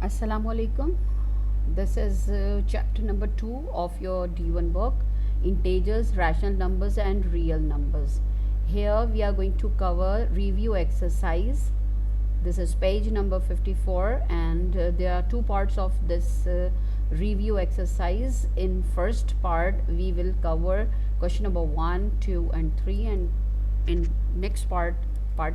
Assalamu alaikum. This is chapter number 2 of your D1 book, Integers, Rational Numbers and Real Numbers. Here we are going to cover review exercise. This is page number 54 and there are two parts of this review exercise. In first part we will cover question number 1, 2 and 3, and in next part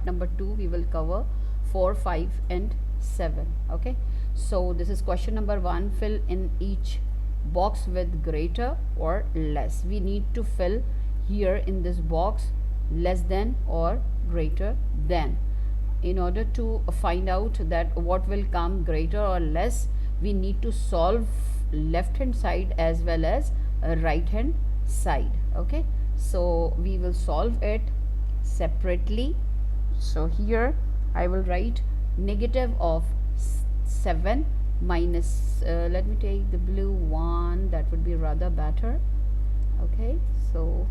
number 2 we will cover 4, 5 and 7. Okay, so this is question number 1. Fill in each box with greater or less. We need to fill here in this box less than or greater than. In order to find out that what will come greater or less, we need to solve left hand side as well as right hand side. Okay, so we will solve it separately. So here I will write negative of 7 minus let me take the blue one, that would be rather better. Okay, so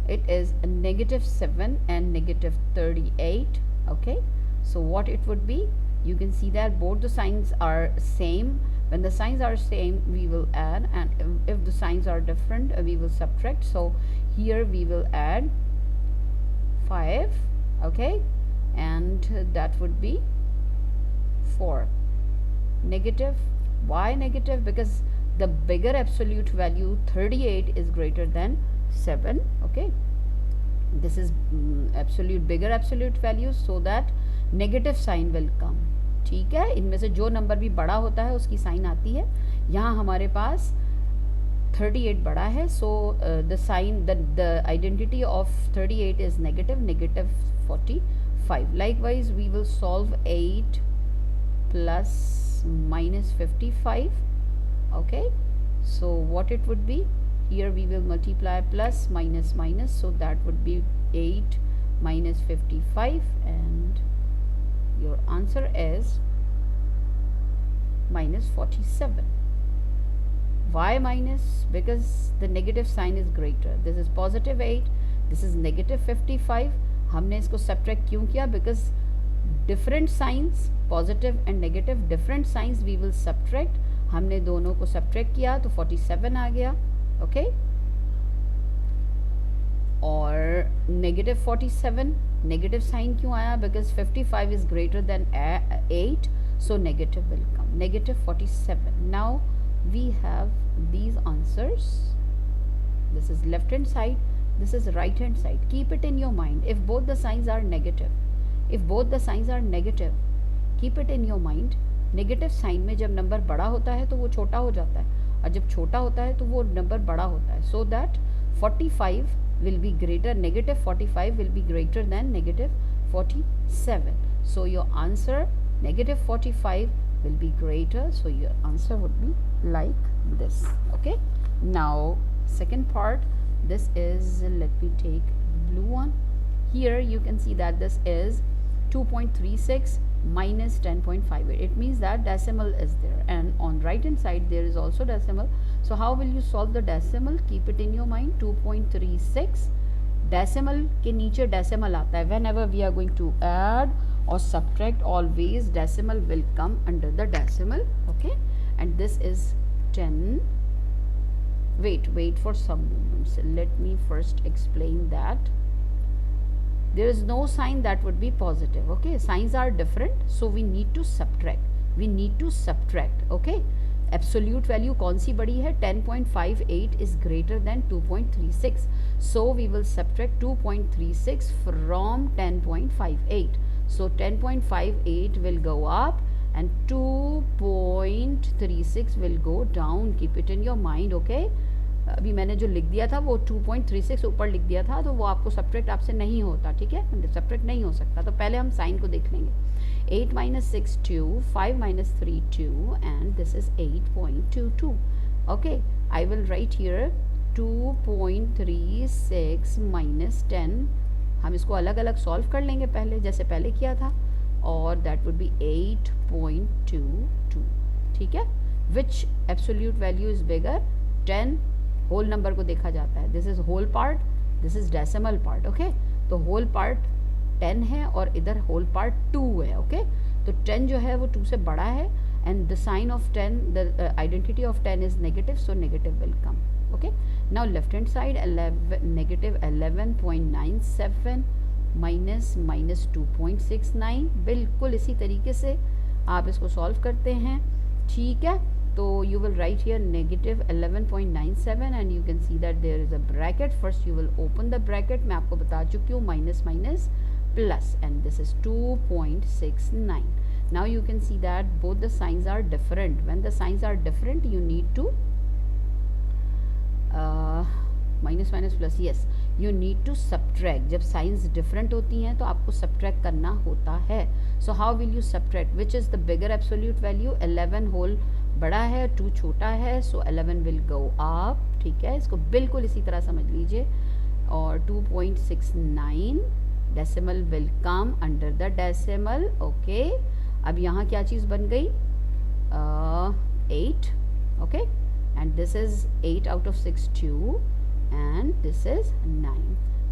it is a negative 7 and negative 38. Okay, so what it would be, you can see that both the signs are same. When the signs are same we will add, and if the signs are different we will subtract. So here we will add 5. Okay, and that would be 4. Negative. Why negative? Because the bigger absolute value 38 is greater than 7. Okay, this is bigger absolute value, so that negative sign will come. ठीक है, इनमें से जो number भी बड़ा होता है उसकी साइन आती है. यहाँ हमारे पास 38 बड़ा है, so the sign, the identity of 38 is negative 45. Likewise we will solve 8 plus minus 55. Okay, so what it would be, here we will multiply plus minus minus, so that would be 8 minus 55, and your answer is minus 47. Why minus? Because the negative sign is greater. This is positive 8, this is negative 55. हमने इसको subtract क्यों किया? Because different signs, positive and negative, different signs we will subtract. हमने दोनों को subtract किया तो 47 आ गया. Okay, और negative 47, negative sign क्यों आया? Because 55 is greater than 8, so negative will come, negative 47. Now we have these answers. This is left hand side, this is right hand side. Keep it in your mind. If both the signs are negative, keep it in your mind. Negative sign में जब number बड़ा होता है तो वो छोटा हो जाता है, और जब छोटा होता है तो वो नंबर बड़ा होता है. So that 45 will be greater, negative 45 will be greater then negative 47. So your answer negative 45 will be greater, so your answer would be like this. Okay, now second part, this is, let me take blue one. Here you can see that this is 2.36 minus 10.58. It means that decimal is there, and on right hand side there is also decimal. So how will you solve the decimal? Keep it in your mind. 2.36 decimal के नीचे decimal आता है. Whenever we are going to add or subtract, always decimal will come under the decimal. Okay, and this is 10. Wait for some moments. Let me first explain that. There is no sign that would be positive. Okay, signs are different, so we need to subtract. Okay, absolute value कौन सी बड़ी है? 10.58 is greater than 2.36, so we will subtract 2.36 from 10.58. so 10.58 will go up and 2.36 will go down. Keep it in your mind. Okay, अभी मैंने जो लिख दिया था वो 2.36 ऊपर लिख दिया था, तो वो आपको सब्ट्रैक्ट आपसे नहीं होता. ठीक है, सब्ट्रैक्ट नहीं हो सकता. तो पहले हम साइन को देख लेंगे. 8 minus 6 2, 5 minus 3 2, and this is 8.22. Okay, I will write here 2.36 minus 10. हम इसको अलग अलग सॉल्व कर लेंगे पहले, जैसे पहले किया था, और दैट वुड बी 8.22. ठीक है, which absolute value is bigger? 10. Whole number को देखा जाता है. This is whole part, this is decimal part. Okay, तो होल पार्ट 10 है और इधर होल पार्ट 2 है. ओके, तो 10 जो है वो 2 से बड़ा है, and the sign of 10, the identity of 10 is negative, so negative will come. Okay, now left hand side negative 11.97 minus 2.69. बिल्कुल इसी तरीके से आप इसको सॉल्व करते हैं. ठीक है, तो you will write here negative 11.97 and you can see that there is a bracket. First you will open the bracket, मैं आपको बता चुकी हूँ, minus minus plus, and this is 2.69. Now you can see that both the signs are different. When the signs are different, you need to minus minus plus, yes, you need to subtract. जब signs different होती हैं तो आपको subtract करना होता है. So how will you subtract? Which is the bigger absolute value? 11 whole बड़ा है, 2 छोटा है, so 11 will go up. ठीक है, इसको बिल्कुल इसी तरह समझ लीजिए. और 2.69 decimal will come under the decimal. Okay, अब यहाँ क्या चीज़ बन गई? 8. Okay, and this is 8 out of 62 and this is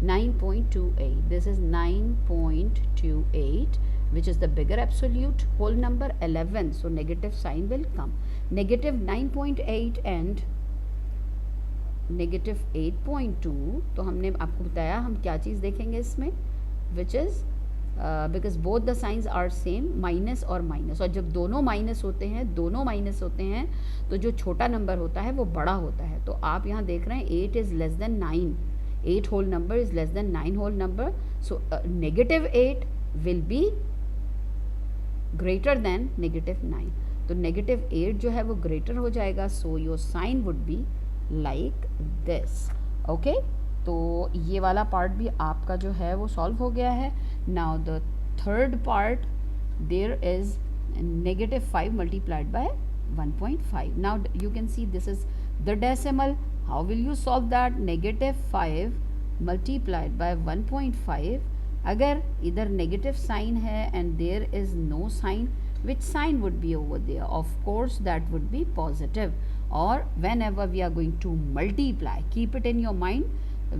9.28. This is 9.28, which is the bigger absolute whole number 11, so negative sign will come. Negative 9.8 and negative 8.2, तो हमने आपको बताया हम क्या चीज़ देखेंगे इसमें, which is because both the signs are same, minus और minus. और जब दोनों माइनस होते हैं तो जो छोटा नंबर होता है वो बड़ा होता है. तो आप यहाँ देख रहे हैं 8 is less than 9, 8 whole number is less than 9 whole number, so negative 8 will be greater than negative 9. तो नेगेटिव 8 जो है वो ग्रेटर हो जाएगा, so your sign would be like this. Okay, तो ये वाला पार्ट भी आपका जो है वो सॉल्व हो गया है. Now the third part, there is negative 5 multiplied by 1.5. Now you can see this is the decimal. How will you solve that? Negative 5 multiplied by 1.5. अगर इधर नेगेटिव साइन है and there is no sign, which sign would be over there? Of course that would be positive. Or whenever we are going to multiply, keep it in your mind,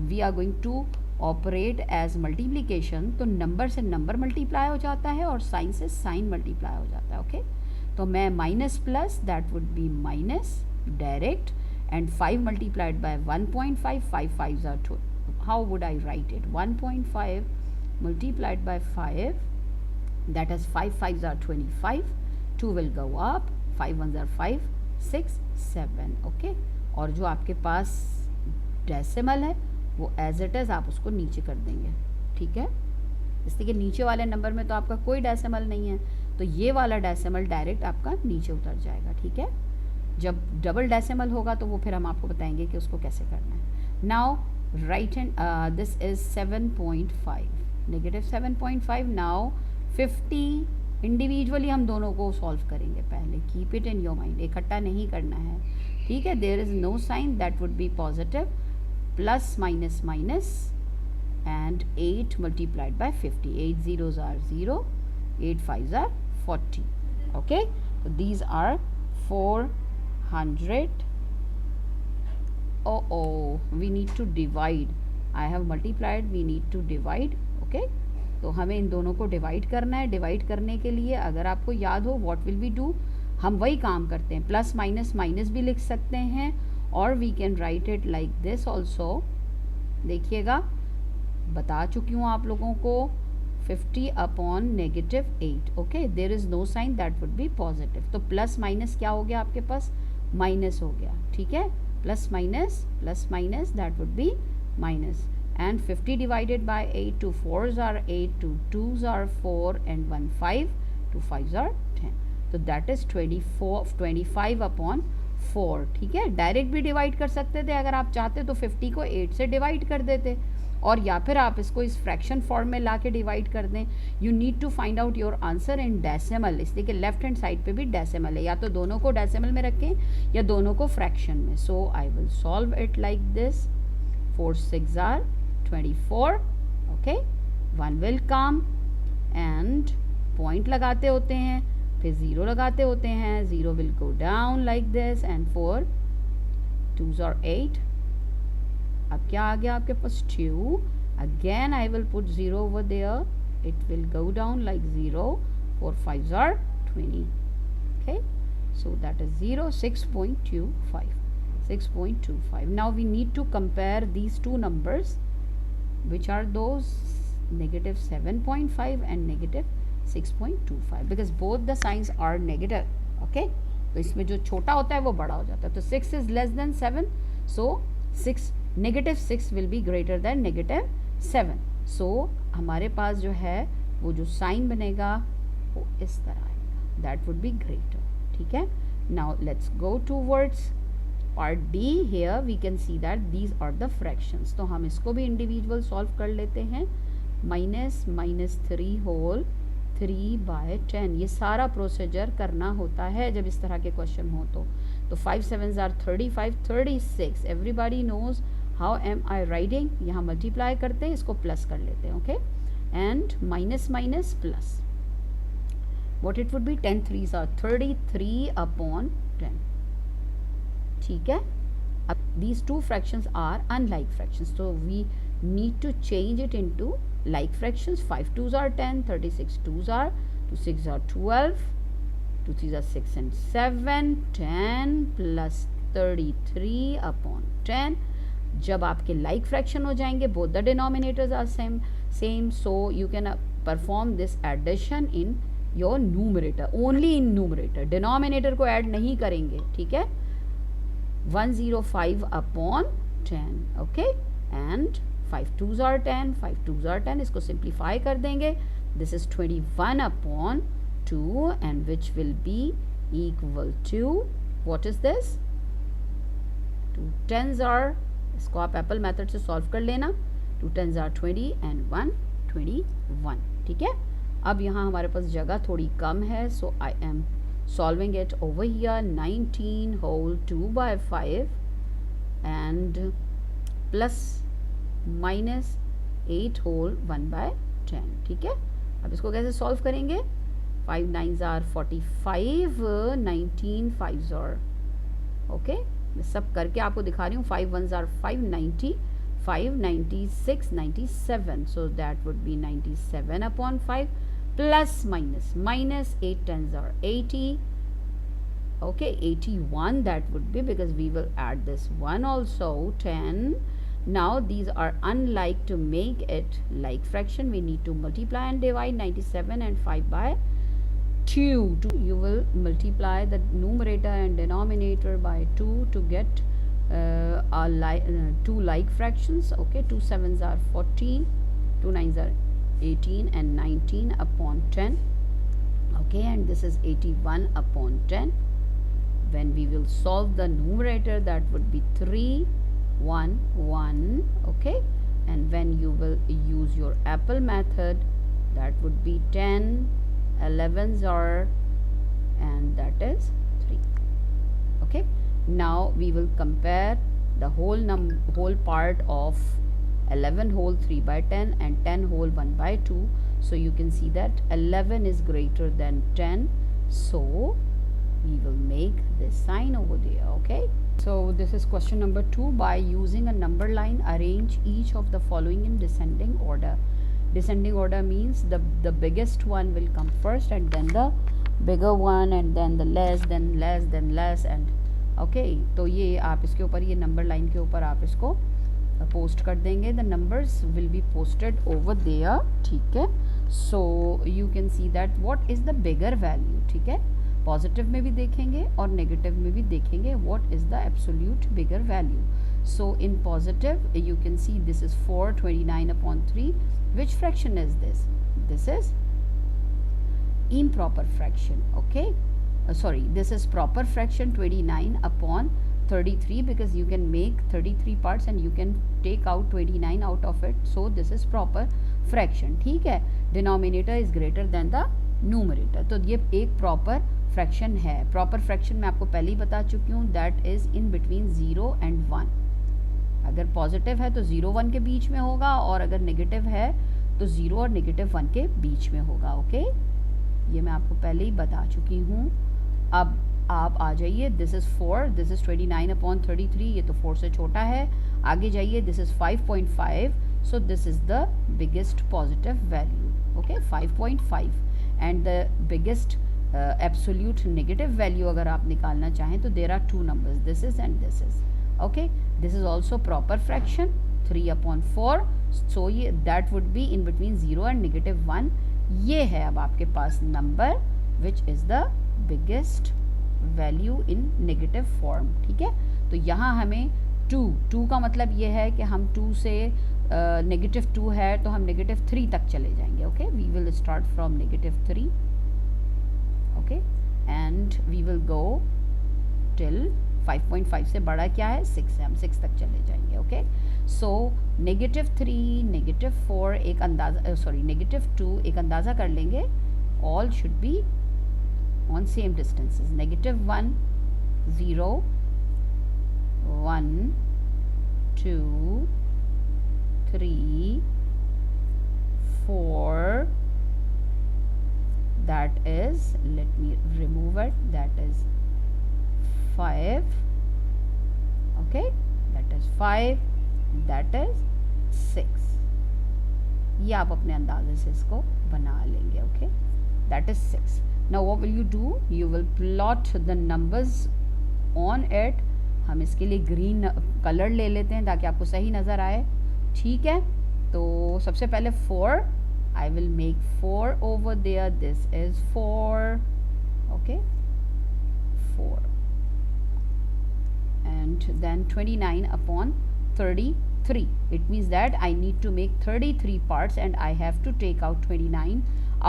we are going to operate as multiplication, तो number से number multiply हो जाता है और sign से sign multiply हो जाता है. ओके, तो मैं minus plus, that would B minus direct, and 5 multiplied by 1.5, 5 5s are 2. How would I right it? 1.5 multiplied by 5, that is 5 5s are 25, 2 will go up, 5 1s are 5, 6 7. Okay, और जो आपके पास decimal है वो as it is आप उसको नीचे कर देंगे. ठीक है, इसलिए कि नीचे वाले नंबर में तो आपका कोई डेसिमल नहीं है, तो ये वाला डेसिमल डायरेक्ट आपका नीचे उतर जाएगा. ठीक है, जब डबल डेसिमल होगा तो वो फिर हम आपको बताएंगे कि उसको कैसे करना है. Now right hand, this is 7.5, negative 7.5. Now 50 individually हम दोनों को सॉल्व करेंगे पहले. Keep it in your mind, इकट्ठा नहीं करना है. ठीक है, there is no sign, that would be positive, plus minus minus, and 8 multiplied by 50. 8 zeros are 0, 8 5s are 40. Okay, so these are 400. We need to divide. I have multiplied, we need to divide. Okay, तो हमें इन दोनों को divide करना है. Divide करने के लिए अगर आपको याद हो what will we do, हम वही काम करते हैं, प्लस माइनस माइनस भी लिख सकते हैं, और we can write it like this also. देखिएगा, बता चुकी हूँ आप लोगों को, 50 upon negative 8. Okay, there is no sign, that would be positive. तो प्लस माइनस क्या हो गया आपके पास? माइनस हो गया. ठीक है, plus minus that would B minus. And 50 divided by 8, 2 4s are 8, 2 2s are 4, and 1 5, 2 5s are 10. तो दैट इज़ 25 अपॉन 4. ठीक है, डायरेक्ट भी डिवाइड कर सकते थे अगर आप चाहते तो 50 को 8 से डिवाइड कर देते, और या फिर आप इसको इस फ्रैक्शन फॉर्म में ला के डिवाइड कर दें. You need to find out your answer in decimal, इसलिए कि लेफ्ट हैंड साइड पे भी डेसिमल है. या तो दोनों को डेसिमल में रखें या दोनों को फ्रैक्शन में. So I will solve it like this. 4 6 are 24. Okay, 1 will come and point लगाते होते हैं, फिर 0 लगाते होते हैं. 0 will go down like this, and 4 2s are 8. अब क्या आ गया आपके पास? 2. Again I will put 0 over there, it will go down like 0. 4 5s are 20. Okay, so that is 0, 6.25. 6.25. Now we need to compare these two numbers, which are those negative 7.5 and negative 6.25, because both the signs are negative. Okay, तो इसमें जो छोटा होता है वो बड़ा हो जाता है. तो 6 is less than 7, so 6 negative 6 will be greater than negative 7. so हमारे पास जो है वो जो साइन बनेगा वो इस तरह आएगा, that would be greater. ठीक है. Now let's go towards part D. Here we can see that these are the fractions. तो हम इसको भी individual solve कर लेते हैं. -3 whole 3/10. ये सारा प्रोसीजर करना होता है जब इस तरह के क्वेश्चन हो. तो 5 7s are 35, 36. Everybody knows how am I writing. यहाँ मल्टीप्लाई करते हैं, इसको प्लस कर लेते हैं. Okay, and minus minus plus. what it would be, 10 3s are 33 upon 10. ठीक है. अब these two fractions are unlike fractions, so we need to change it into like fractions. 5 2s are 10, 36 2s are 2 6 are 12, 2 3s are 6 and 7, 10 plus 33 upon 10. जब आपके like fraction हो जाएंगे, both the denominators are same, so you can perform this addition in your numerator, only in numerator. denominator को add नहीं करेंगे. ठीक है. 105 upon 10. okay, and 5 2s are 10, 5 2s are 10. इसको simplify कर देंगे. this is 21 upon 2, and which will be equal to, what is this, 2 10s are, इसको आप एप्पल मेथड से सॉल्व कर लेना. 2 10s are 20 and 1 21. ठीक है. अब यहाँ हमारे पास जगह थोड़ी कम है, so I am solving it over here. 19 whole 2/5 and plus minus 8 whole 1/10. ठीक है. अब इसको कैसे सॉल्व करेंगे. 5 9s are 45, 19 5s are, okay, मैं सब करके आपको दिखा रही हूँ. 5 1s are 5, 90, 5 96 97, so that would be 97 upon 5 plus minus 8 10s are 80. okay, 81 that would be, because we will add this one also. 10. now these are unlike. to make it like fraction we need to multiply and divide 97 and 5 by 2. You will multiply the numerator and denominator by 2 to get two like fractions. okay, 2 7s are 14, 2 9s are 18 and 19 upon 10. okay, and this is 81 upon 10. when we will solve the numerator, that would be 3 1 1. okay, and when you will use your apple method, that would be 10 11s are, and that is 3. okay, now we will compare the whole part of 11 whole 3/10 and 10 whole 1/2. so you can see that 11 is greater than 10, so we will make this sign over there. okay, so this is question number 2. by using a number line, arrange each of the following in descending order. descending order means the biggest one will come first, and then the bigger one, and then the less, then less, then less, and okay. तो ये आप इसके ऊपर, ये number line के ऊपर आप इसको पोस्ट कर देंगे. The numbers will be posted over there. ठीक है. So you can see that what is the bigger value. ठीक है. पॉजिटिव में भी देखेंगे और नेगेटिव में भी देखेंगे what is the absolute bigger value. So in positive you can see this is 429 upon 3. which fraction is this? this is improper fraction. okay, sorry, this is proper fraction 29 upon 33, because you can make 33 parts and you can take out 29 out of it, so this is proper fraction. ठीक है. denominator is greater than the numerator, तो ये एक proper fraction है. proper fraction मैं आपको पहले ही बता चुकी हूँ, that is in between 0 and 1. अगर पॉजिटिव है तो 0 1 के बीच में होगा, और अगर नेगेटिव है तो 0 और नेगेटिव 1 के बीच में होगा. ओके, ये मैं आपको पहले ही बता चुकी हूँ. अब आप आ जाइए. This is 4, this is 29 upon 33, ये तो 4 से छोटा है. आगे जाइए. This is 5.5, so this is the biggest positive value. Okay, 5.5. And the biggest absolute negative value अगर आप निकालना चाहें तो there are two numbers, this is and this is. Okay, this is also proper fraction 3/4. So ये that would be in between 0 and -1. ये है अब आपके पास number which is the biggest value in negative form. ठीक है, तो यहाँ हमें 2 का मतलब ये है कि हम 2 से -2 है तो हम -3 तक चले जाएंगे. Okay, we will start from -3. Okay, and we will go till 5.5 से बड़ा क्या है 6 है, हम 6 तक चले जाएंगे. ओके, सो -3, -4 एक अंदाज़ा, सॉरी -2 एक अंदाज़ा कर लेंगे. All should be on same distances. -1, 0, 1, 2, 3, 4. That is, let me remove it, that is 5. Okay, that is 5, that is 6. ये आप अपने अंदाजे से इसको बना लेंगे. Okay, that is 6. Now what will you do? You will plot the numbers on it. हम इसके लिए ग्रीन कलर ले लेते हैं ताकि आपको सही नज़र आए. ठीक है, तो सबसे पहले 4, I will make 4 over there. This is 4. Okay, 4. And then 29/33. It means that I need to make 33 parts and I have to take out 29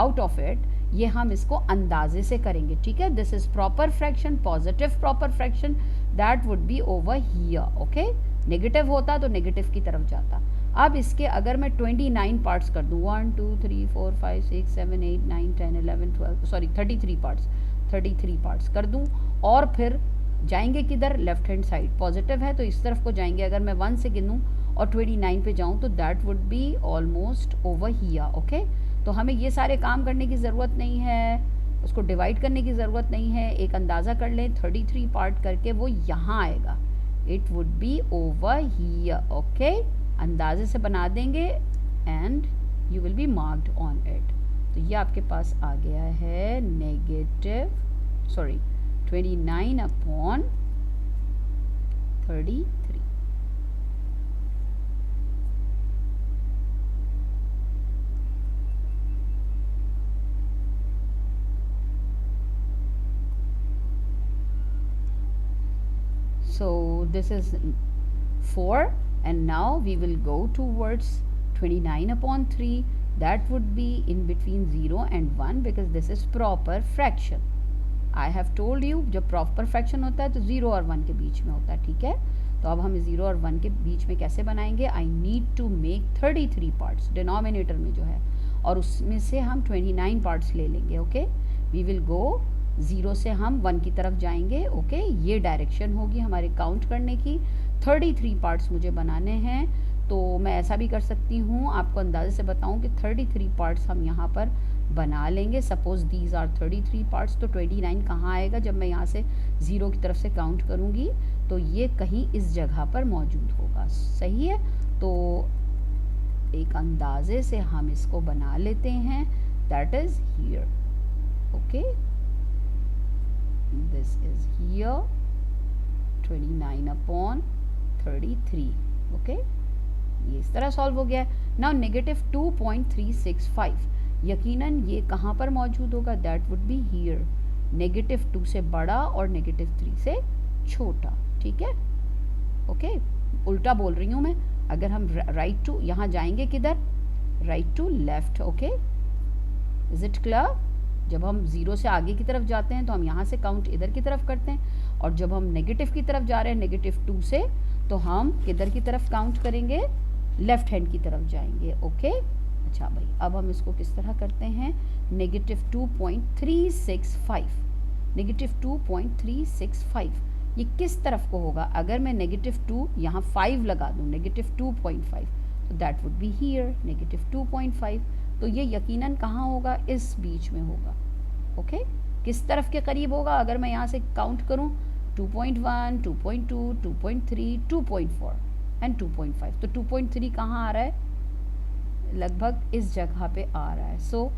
out of it. ये हम इसको अंदाजे से करेंगे. ठीक है, this is proper fraction, positive proper fraction. That would B over here. Okay, negative होता तो नेगेटिव की तरफ जाता. अब इसके अगर मैं 29 पार्ट्स कर दूँ, 1 2 3 4 5 6 7 8 9 10 11 12, सॉरी 33 पार्ट्स कर दूँ, और फिर जाएंगे किधर, लेफ्ट हैंड साइड. पॉजिटिव है तो इस तरफ को जाएंगे. अगर मैं 1 से गिनूँ और 29 पे जाऊँ तो that would be almost over here. Okay, तो हमें ये सारे काम करने की ज़रूरत नहीं है, उसको डिवाइड करने की ज़रूरत नहीं है. एक अंदाज़ा कर लें, 33 पार्ट करके वो यहाँ आएगा. It would B over here. Okay, अंदाजे से बना देंगे and you will be marked on it. तो ये आपके पास आ गया है -29/33. So this is 4, and now we will go towards 29/3. That would be in between 0 and 1 because this is proper fraction. I have told you जब proper fraction होता है तो 0 और 1 के बीच में होता है. ठीक है, तो अब हम 0 और 1 के बीच में कैसे बनाएंगे. I need to make 33 parts denominator में जो है, और उसमें से हम 29 पार्ट्स ले लेंगे. ओके, वी विल गो 0 से हम 1 की तरफ जाएंगे. ओके, ये डायरेक्शन होगी हमारे काउंट करने की. 33 पार्ट्स मुझे बनाने हैं, तो मैं ऐसा भी कर सकती हूँ, आपको अंदाजे से बताऊँ कि 33 पार्ट्स हम यहाँ पर बना लेंगे. सपोज़ दीज आर 33 पार्ट्स, तो 29 कहाँ आएगा जब मैं यहाँ से 0 की तरफ से काउंट करूँगी, तो ये कहीं इस जगह पर मौजूद होगा. सही है, तो एक अंदाजे से हम इसको बना लेते हैं. That is here. Okay, this is here 29/33. Okay, ये इस तरह सॉल्व हो गया है. नाउ -2.365, यकीनन ये कहाँ पर मौजूद होगा. That would be here. -2 से बड़ा और -3 से छोटा. ठीक है, ओके, उल्टा बोल रही हूँ मैं. अगर हम राइट टू यहाँ जाएंगे किधर, right to left. Okay, is it clear. जब हम 0 से आगे की तरफ जाते हैं तो हम यहाँ से काउंट इधर की तरफ करते हैं, और जब हम नेगेटिव की तरफ जा रहे हैं -2 से, तो हम किधर की तरफ काउंट करेंगे, लेफ्ट हैंड की तरफ जाएंगे. ओके, अच्छा भाई, अब हम इसको किस तरह करते हैं. -2.365, -2.365 ये किस तरफ को होगा. अगर मैं -2 यहाँ 5 लगा दूँ, -2.5, तो दैट वुड बी हियर -2.5. तो ये यकीनन कहाँ होगा, इस बीच में होगा. ओके, किस तरफ के करीब होगा. अगर मैं यहाँ से काउंट करूँ 2.1, 2.2, 2.3, 2.4 एंड 2.5, तो 2.3 कहाँ आ रहा है, लगभग इस जगह पे आ रहा है. So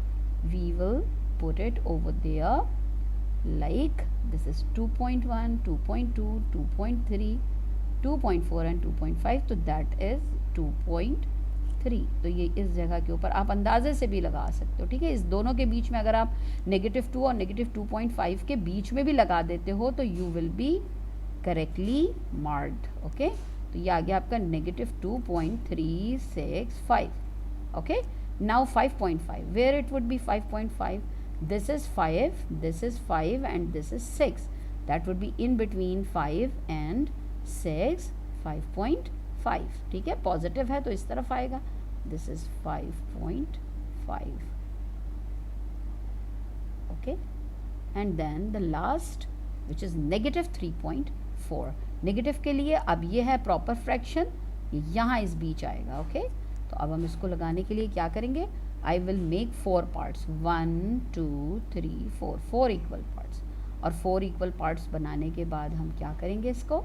we will put it over there like this is 2.1, 2.2, 2.3, 2.4 and 2.5, तो that is 2.3. तो ये इस जगह के ऊपर आप अंदाजे से भी लगा सकते हो, ठीक है. इस दोनों के बीच में अगर आप -2 और -2.5 के बीच में भी लगा देते हो तो you will be correctly marked. Okay, तो ये आ गया आपका -2.365. Okay, now 5.5, where it would be 5.5, this is 5, this is 5 and this is 6, that would be in between 5 and 6, 5.5. ठीक है, पॉजिटिव है तो इस तरफ आएगा. this is 5.5. okay, and then the last which is -3.4. Negative के लिए अब ये है प्रॉपर फ्रैक्शन, यहाँ इस बीच आएगा. ओके, तो अब हम इसको लगाने के लिए क्या करेंगे, आई will make 4 parts, 1 2 3 4, 4 equal parts. और 4 इक्वल पार्ट्स बनाने के बाद हम क्या करेंगे इसको,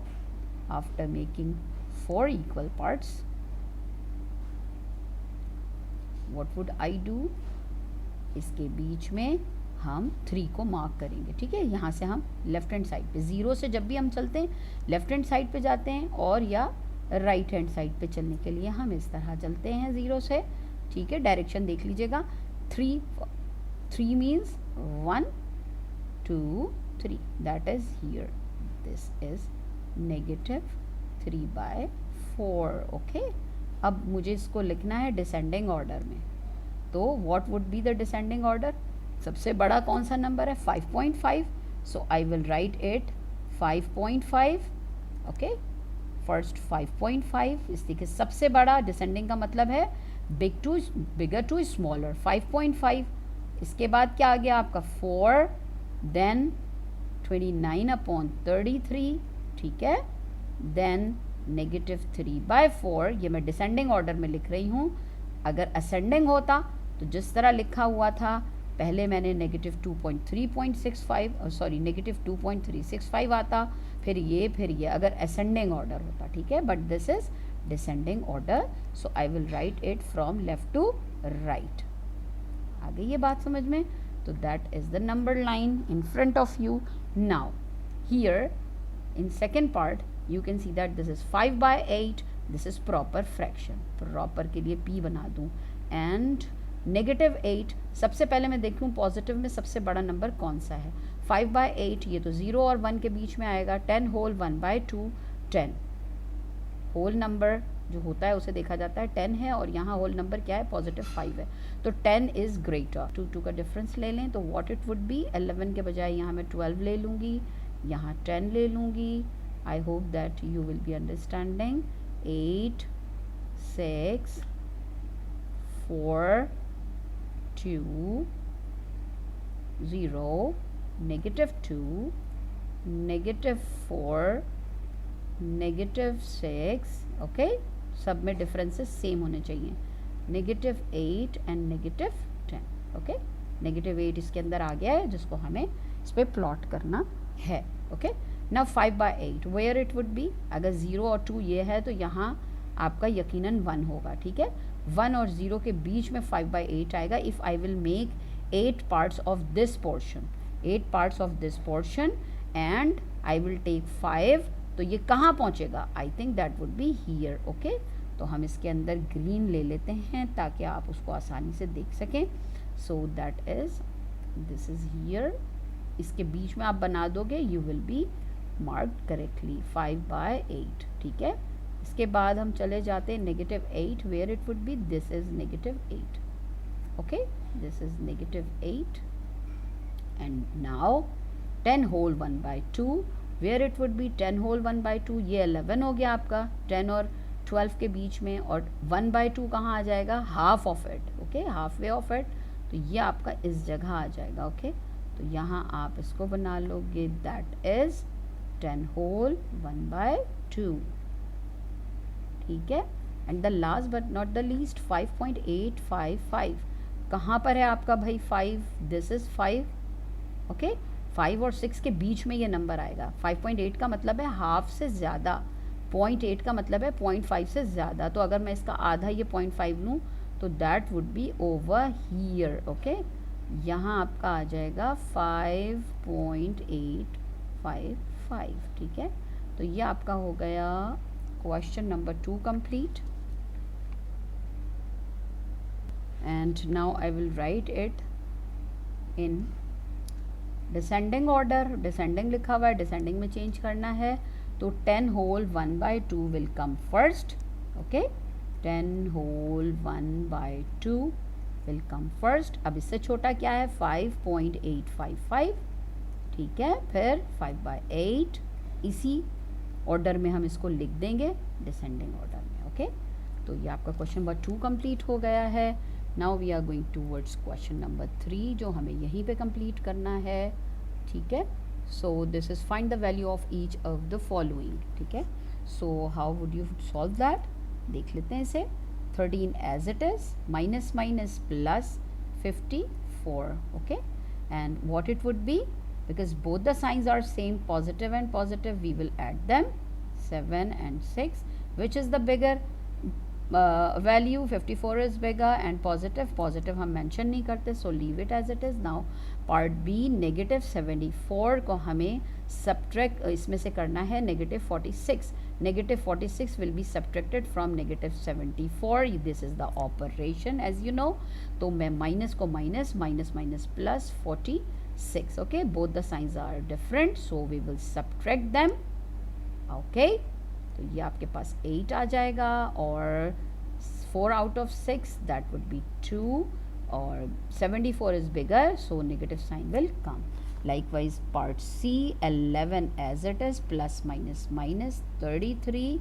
after making 4 equal parts what would I do, इसके बीच में हम 3 को मार्क करेंगे. ठीक है, यहाँ से हम लेफ्ट हैंड साइड पे, 0 से जब भी हम चलते हैं लेफ्ट हैंड साइड पे जाते हैं और या राइट हैंड साइड पे चलने के लिए हम इस तरह चलते हैं 0 से. ठीक है, डायरेक्शन देख लीजिएगा. 3 means 1 2 3, that is here, this is -3/4. Okay, अब मुझे इसको लिखना है डिसेंडिंग ऑर्डर में. तो what would be the descending order, सबसे बड़ा कौन सा नंबर है, 5.5. So I will write it 5.5. Okay, first 5.5, इस देखिए सबसे बड़ा, डिसेंडिंग का मतलब है बिगर टू स्मॉलर, 5.5. इसके बाद क्या आ गया आपका 4, देन 29/33. ठीक है, देन -3/4. ये मैं डिसेंडिंग ऑर्डर में लिख रही हूँ. अगर असेंडिंग होता तो जिस तरह लिखा हुआ था, पहले मैंने -2.365 सॉरी -2.365 आता, फिर ये अगर असेंडिंग ऑर्डर होता. ठीक है, but this is descending order, so I will write it from left to right. आ गई ये बात समझ में. तो that is the number line in front of you. Now here in second part you can see that this is 5/8, this is proper fraction. proper के लिए p बना दूँ. and -8, सबसे पहले मैं देखूँ पॉजिटिव में सबसे बड़ा नंबर कौन सा है. 5/8, ये तो 0 और 1 के बीच में आएगा. 10 होल 1/2, 10 होल नंबर जो होता है उसे देखा जाता है 10 है, और यहाँ होल नंबर क्या है, पॉजिटिव 5 है. तो 10 इज़ ग्रेटर. 2 का डिफरेंस ले लें तो व्हाट इट वुड बी, 11 के बजाय यहाँ मैं 12 ले लूँगी, यहाँ 10 ले लूँगी. I hope that you will be understanding. 8 6 4 2 0 -2 -4 -6. Okay, सब में डिफरेंसेस सेम होने चाहिए. -8 एंड -10. ओके, -8 इसके अंदर आ गया है जिसको हमें इस पर प्लॉट करना है. Okay, now 5/8 where it would be, अगर 0 और 2 ये है तो यहाँ आपका यकीनन 1 होगा. ठीक है, 1 और 0 के बीच में 5/8 आएगा. If I will make 8 parts of this portion, 8 parts of this portion and I will take 5, तो ये कहाँ पहुँचेगा, I think that would be here. Okay, तो हम इसके अंदर ग्रीन ले लेते हैं ताकि आप उसको आसानी से देख सकें. So that is, this is here. इसके बीच में आप बना दोगे, you will be marked correctly 5/8. ठीक है, इसके बाद हम चले जाते हैं -8 where it would be, this is -8. Okay, this is -8 and now 10 whole 1/2 where it would be, 10 whole 1/2, ये 11 हो गया आपका 10 और 12 के बीच में, और 1/2 कहाँ आ जाएगा, half of it. Okay, half way of it, तो ये आपका इस जगह आ जाएगा. ओके, तो यहाँ आप इसको बना लोगे, दैट इज 10 होल 1/2. ठीक है, and the last but not the least 5.855 कहाँ पर है आपका भाई 5, दिस इज 5. ओके, 5 और 6 के बीच में ये नंबर आएगा. 5.8 का मतलब है हाफ से ज़्यादा, 0.8 का मतलब है 0.5 से ज़्यादा. तो अगर मैं इसका आधा ये 0.5 लूँ तो that would B over here. Okay, यहाँ आपका आ जाएगा 5.855, ठीक है। तो ये आपका हो गया question number 2 complete. And now I will write it in descending order. Descending लिखा हुआ है, डिसेंडिंग में चेंज करना है, तो 10 whole 1/2 will come first, okay. 10 whole 1/2 will come first. अब इससे छोटा क्या है, 5.855, ठीक है। फिर 5/8, इसी ऑर्डर में हम इसको लिख देंगे, डिसेंडिंग ऑर्डर में, ओके। तो ये आपका क्वेश्चन नंबर 2 कंप्लीट हो गया है। Now we are going towards question number 3, जो हमें यहीं पे कंप्लीट करना है, ठीक है। So this is find the value of each of the following, ठीक है। So how would you solve that, देख लेते हैं इसे। 13 as it is, minus minus plus 54, okay. And what it would be, because both the signs are same, positive and positive, we will add them, 7 and 6. Which is the bigger value? 54 is bigger, and positive हम mention नहीं करते, so leave it as it is. Now part B, negative 74 को हमें subtract इसमें से करना है negative 46. Negative 46 will be subtracted from negative 74. This is the operation as you know. तो मैं माइनस को minus, minus minus plus 46, okay. Both the signs are different, so we will subtract them, okay. तो ये आपके पास 8 आ जाएगा, और 4 out of 6 that would be 2, और 74 is bigger, so negative sign will come. Likewise part C, 11 as it is, plus minus minus 33,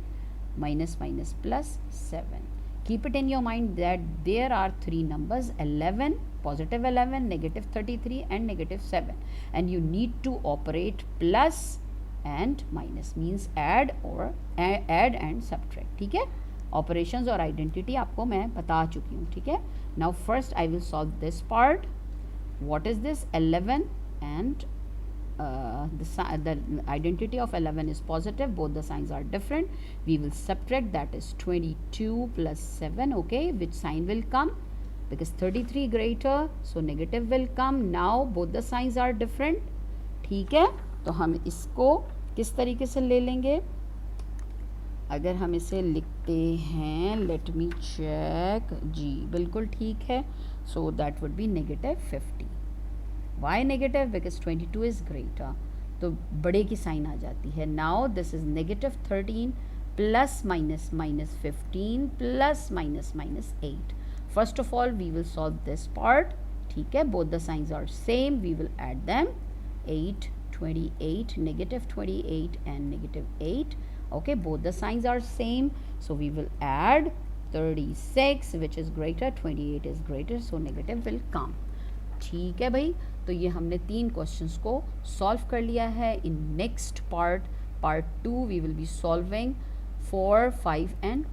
minus minus plus 7. Keep it in your mind that there are 3 numbers, 11, positive 11, negative 33 and negative 7, and you need to operate plus and minus, means add or add and subtract, ठीक है। operations और identity आपको मैं बता चुकी हूँ, ठीक है। now first I will solve this part. what is this? 11, and the identity of 11 is positive, both the signs are different. We will subtract, that is 22 plus 7, okay. which sign will come? Because 33 greater, so negative will come. now both the signs are different, ठीक है। तो हम इसको किस तरीके से ले लेंगे, अगर हम इसे लिखते हैं, लेट मी चेक, जी बिल्कुल ठीक है। So that would be negative 50. Why negative? Because 22 is greater, तो बड़े की साइन आ जाती है। Now this is negative 13 plus minus minus 15 plus minus minus 8. First of all we will solve this part, ठीक है। Both the signs are same, we will add them, 8, 28, negative 28 and negative 8, okay. both the signs are same, so we will add 36, which is greater, 28 is greater, so negative will come, ठीक है भाई। तो ये हमने 3 questions को solve कर लिया है। In next part 2 we will be solving 4, 5 and